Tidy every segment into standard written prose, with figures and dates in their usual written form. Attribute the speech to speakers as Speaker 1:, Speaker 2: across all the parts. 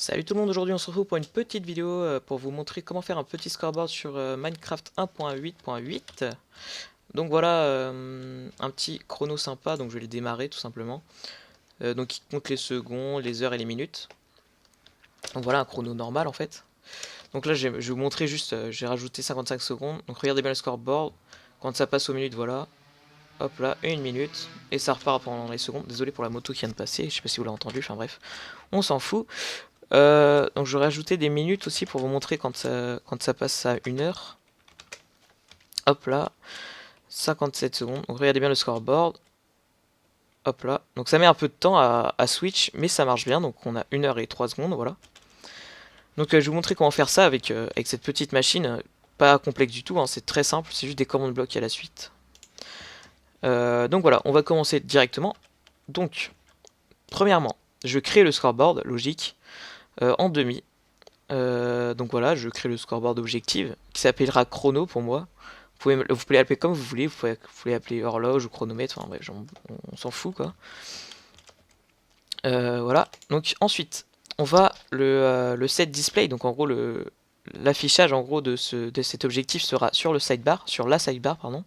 Speaker 1: Salut tout le monde, aujourd'hui on se retrouve pour une petite vidéo pour vous montrer comment faire un petit scoreboard sur Minecraft 1.8.8. Donc voilà, un petit chrono sympa, donc je vais le démarrer tout simplement. Donc il compte les secondes, les heures et les minutes. Donc voilà, un chrono normal en fait. Donc là je vais vous montrer juste, j'ai rajouté 55 secondes. Donc regardez bien le scoreboard, quand ça passe aux minutes, voilà. Hop là, 1 minute, et ça repart pendant les secondes. Désolé pour la moto qui vient de passer, je sais pas si vous l'avez entendu, enfin bref, on s'en fout. Donc je vais rajouter des minutes aussi pour vous montrer quand ça passe à 1 heure. Hop là, 57 secondes. Donc regardez bien le scoreboard. Hop là. Donc ça met un peu de temps à switch, mais ça marche bien. Donc on a 1 heure et 3 secondes, voilà. Donc je vais vous montrer comment faire ça avec cette petite machine. Pas complexe du tout, hein, c'est très simple, c'est juste des commandes blocs à la suite. Donc voilà, on va commencer directement. Donc, premièrement, je crée le scoreboard, logique, en demi. Donc voilà, je crée le scoreboard objective qui s'appellera chrono pour moi. Vous pouvez l'appeler comme vous voulez, vous pouvez l'appeler horloge ou chronomètre, enfin bref, on s'en fout quoi. Voilà, donc ensuite on va le set display, donc en gros l'affichage en gros de cet objectif sera sur le sidebar, sur la sidebar pardon.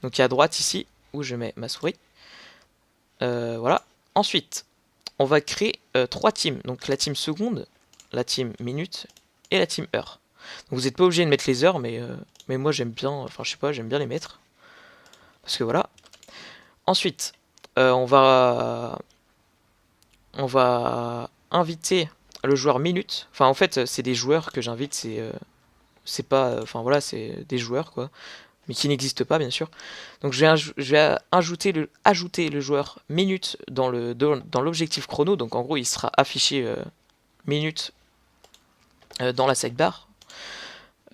Speaker 1: Donc à droite ici où je mets ma souris. Voilà. Ensuite, on va créer 3 teams, donc la team seconde, la team minute et la team heure. Donc vous n'êtes pas obligé de mettre les heures, mais moi j'aime bien, enfin je sais pas, j'aime bien les mettre. Parce que voilà. Ensuite, on va inviter le joueur minute. Enfin en fait c'est des joueurs que j'invite, c'est pas, enfin voilà, c'est des joueurs quoi, mais qui n'existent pas bien sûr. Donc je vais ajouter le joueur minute dans l'objectif chrono. Donc en gros il sera affiché minute dans la sidebar.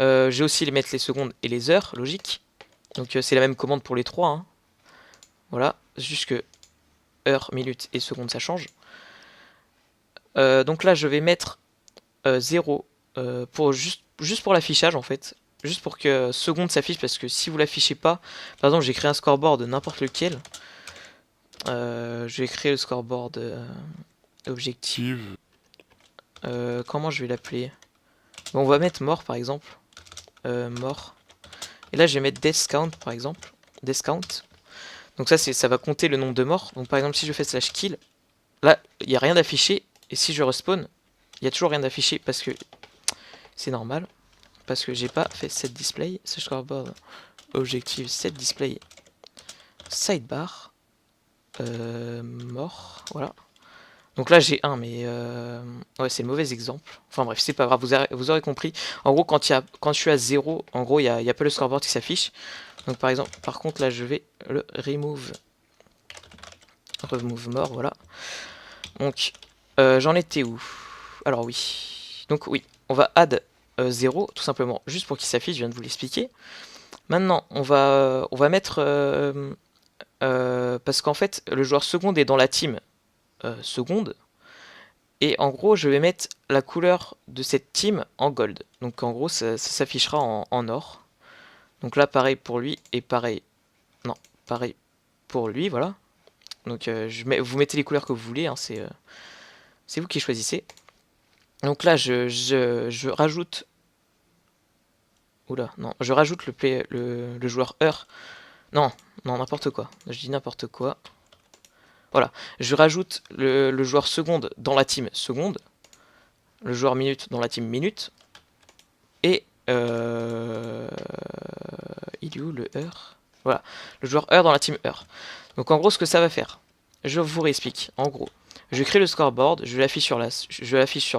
Speaker 1: J'ai aussi les mettre les secondes et les heures, logique. Donc c'est la même commande pour les trois, hein. Voilà, juste que heure, minute et seconde ça change. Donc là je vais mettre 0 pour juste pour l'affichage en fait. Juste pour que seconde s'affiche, parce que si vous l'affichez pas, par exemple j'ai créé un scoreboard de n'importe lequel. Je vais créer le scoreboard objectif. Comment je vais l'appeler? Bon, on va mettre mort par exemple. Mort. Et là je vais mettre death count par exemple. Death count. Donc ça va compter le nombre de morts. Donc par exemple si je fais slash kill, là il n'y a rien d'affiché. Et si je respawn, il n'y a toujours rien d'affiché parce que c'est normal. Parce que j'ai pas fait set display. Ce scoreboard objective set display sidebar. Mort. Voilà. Donc là j'ai 1, mais ouais, c'est le mauvais exemple. Enfin bref, c'est pas grave, vous aurez compris. En gros, quand je suis à 0, en gros, il y a pas le scoreboard qui s'affiche. Donc par exemple, par contre là je vais le remove mort, voilà. Donc j'en étais où? Alors oui. Donc oui, on va add 0 tout simplement, juste pour qu'il s'affiche, je viens de vous l'expliquer. Maintenant, on va mettre parce qu'en fait, le joueur seconde est dans la team seconde. Et en gros, je vais mettre la couleur de cette team en gold. Donc en gros, ça s'affichera en or. Donc là, pareil pour lui et pareil. Non, pareil pour lui, voilà. Donc vous mettez les couleurs que vous voulez, hein, c'est vous qui choisissez. Donc là, je rajoute. Oula, non, je rajoute le joueur heure. Non, non, n'importe quoi. Je dis n'importe quoi. Voilà, je rajoute le joueur seconde dans la team seconde, le joueur minute dans la team minute, et il est où le heure? Voilà, le joueur heure dans la team heure. Donc en gros, ce que ça va faire, je vous réexplique. En gros, je crée le scoreboard, je l'affiche sur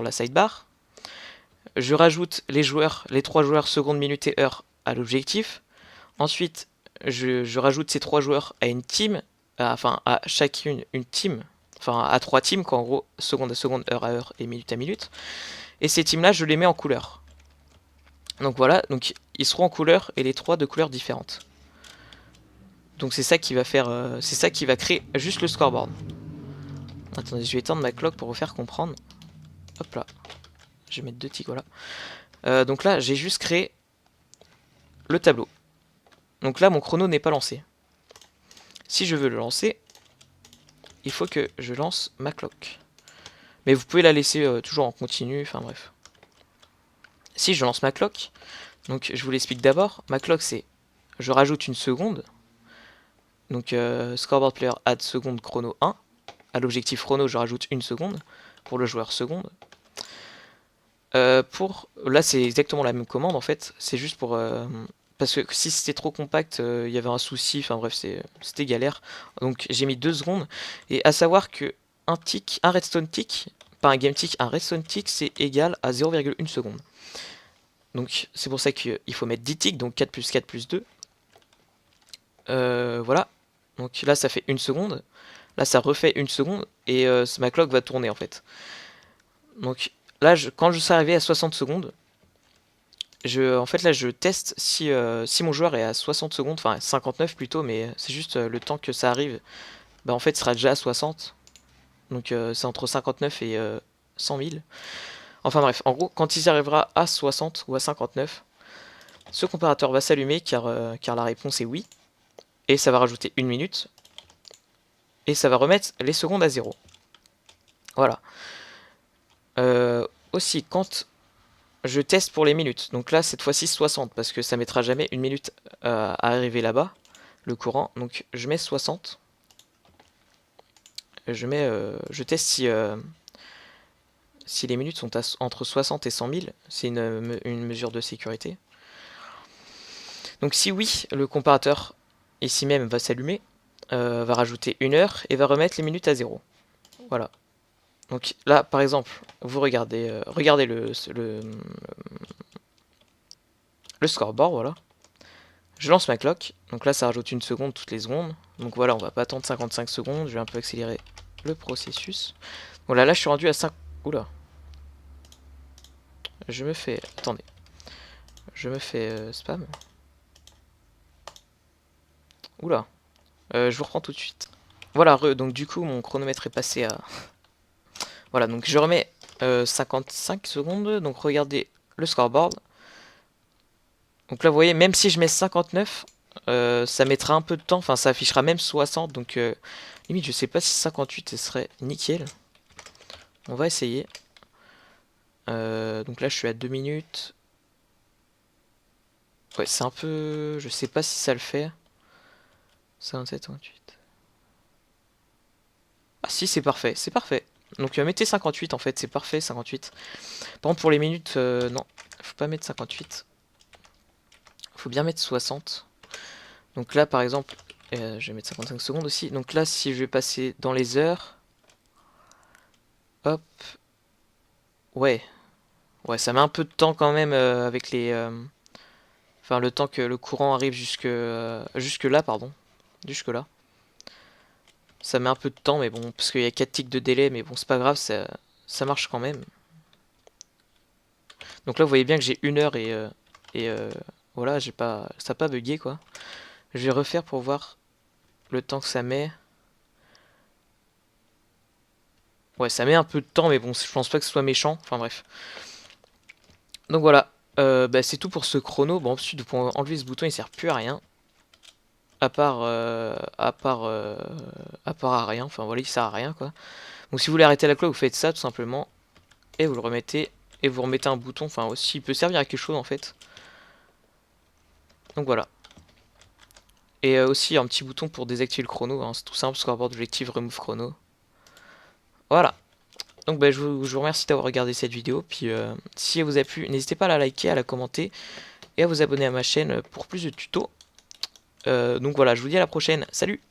Speaker 1: la sidebar, je rajoute les 3 joueurs seconde, minute et heure à l'objectif. Ensuite, je rajoute ces 3 joueurs à une team, enfin à chacune une team, enfin à 3 teams, quoi, en gros, seconde à seconde, heure à heure et minute à minute. Et ces teams là, je les mets en couleur. Donc voilà, donc ils seront en couleur et les 3 de couleurs différentes. Donc c'est ça qui va faire, c'est ça qui va créer juste le scoreboard. Attendez, je vais éteindre ma cloque pour vous faire comprendre. Hop là, je vais mettre 2 tics, voilà. Donc là, j'ai juste créé le tableau. Donc là, mon chrono n'est pas lancé. Si je veux le lancer, il faut que je lance ma cloque. Mais vous pouvez la laisser toujours en continu, enfin bref. Si je lance ma clock, donc je vous l'explique d'abord, ma clock c'est, je rajoute une seconde, donc scoreboard player add seconde chrono 1, à l'objectif chrono je rajoute une seconde, pour le joueur seconde. Là c'est exactement la même commande en fait, c'est juste pour... parce que si c'était trop compact, il y avait un souci, enfin bref, c'était galère. Donc j'ai mis 2 secondes, et à savoir que un redstone tick, pas un game tick, un redstone tick c'est égal à 0,1 seconde. Donc c'est pour ça qu'il faut mettre 10 ticks, donc 4 plus 4 plus 2. Voilà, donc là ça fait 1 seconde, là ça refait 1 seconde, et ma clock va tourner en fait. Donc là, quand je suis arrivé à 60 secondes, en fait là je teste si mon joueur est à 60 secondes, enfin 59 plutôt, mais c'est juste le temps que ça arrive, bah en fait il sera déjà à 60. Donc c'est entre 59 et 100 000. Enfin bref, en gros, quand il arrivera à 60 ou à 59, ce comparateur va s'allumer car la réponse est oui. Et ça va rajouter 1 minute. Et ça va remettre les secondes à 0. Voilà. Aussi, quand je teste pour les minutes, donc là cette fois-ci 60, parce que ça mettra jamais 1 minute à arriver là-bas, le courant. Donc je mets 60. Je teste si les minutes sont entre 60 et 100 000, c'est une mesure de sécurité. Donc si oui, le comparateur ici même va s'allumer, va rajouter 1 heure et va remettre les minutes à 0. Voilà. Donc là, par exemple, vous regardez, le scoreboard, voilà. Je lance ma clock, donc là ça rajoute 1 seconde toutes les secondes. Donc voilà, on va pas attendre 55 secondes, je vais un peu accélérer le processus. Voilà, là je suis rendu à 5... Oula. Je me fais... Attendez. Je me fais spam. Oula. Je vous reprends tout de suite. Voilà, donc du coup mon chronomètre est passé à... Voilà, donc je remets 55 secondes, donc regardez le scoreboard. Donc là vous voyez, même si je mets 59, ça mettra un peu de temps, enfin ça affichera même 60, donc limite je sais pas si 58 ce serait nickel. On va essayer. Donc là je suis à 2 minutes. Ouais, c'est un peu... Je sais pas si ça le fait. 57, 58. Ah si, c'est parfait, c'est parfait. Donc mettez 58 en fait, c'est parfait 58. Par contre pour les minutes, non, faut pas mettre 58. Faut bien mettre 60. Donc là par exemple, je vais mettre 55 secondes aussi. Donc là si je vais passer dans les heures, hop, ouais, ouais ça met un peu de temps quand même avec les, enfin le temps que le courant arrive jusque là, pardon, jusque là. Ça met un peu de temps mais bon, parce qu'il y a 4 ticks de délai, mais bon c'est pas grave, ça marche quand même. Donc là vous voyez bien que j'ai 1 heure et voilà, ça n'a pas bugué quoi. Je vais refaire pour voir le temps que ça met. Ouais, ça met un peu de temps, mais bon, je pense pas que ce soit méchant. Enfin bref. Donc voilà, bah, c'est tout pour ce chrono. Bon, ensuite, pour enlever ce bouton, il sert plus à rien. À part à rien. Enfin voilà, il sert à rien quoi. Donc si vous voulez arrêter la clock, vous faites ça tout simplement. Et vous le remettez. Et vous remettez un bouton. Enfin aussi, il peut servir à quelque chose en fait. Donc voilà. Et aussi un petit bouton pour désactiver le chrono. Hein. C'est tout simple, scoreboard objective, remove chrono. Voilà. Donc bah, je vous remercie d'avoir regardé cette vidéo. Puis si elle vous a plu, n'hésitez pas à la liker, à la commenter et à vous abonner à ma chaîne pour plus de tutos. Donc voilà, je vous dis à la prochaine. Salut!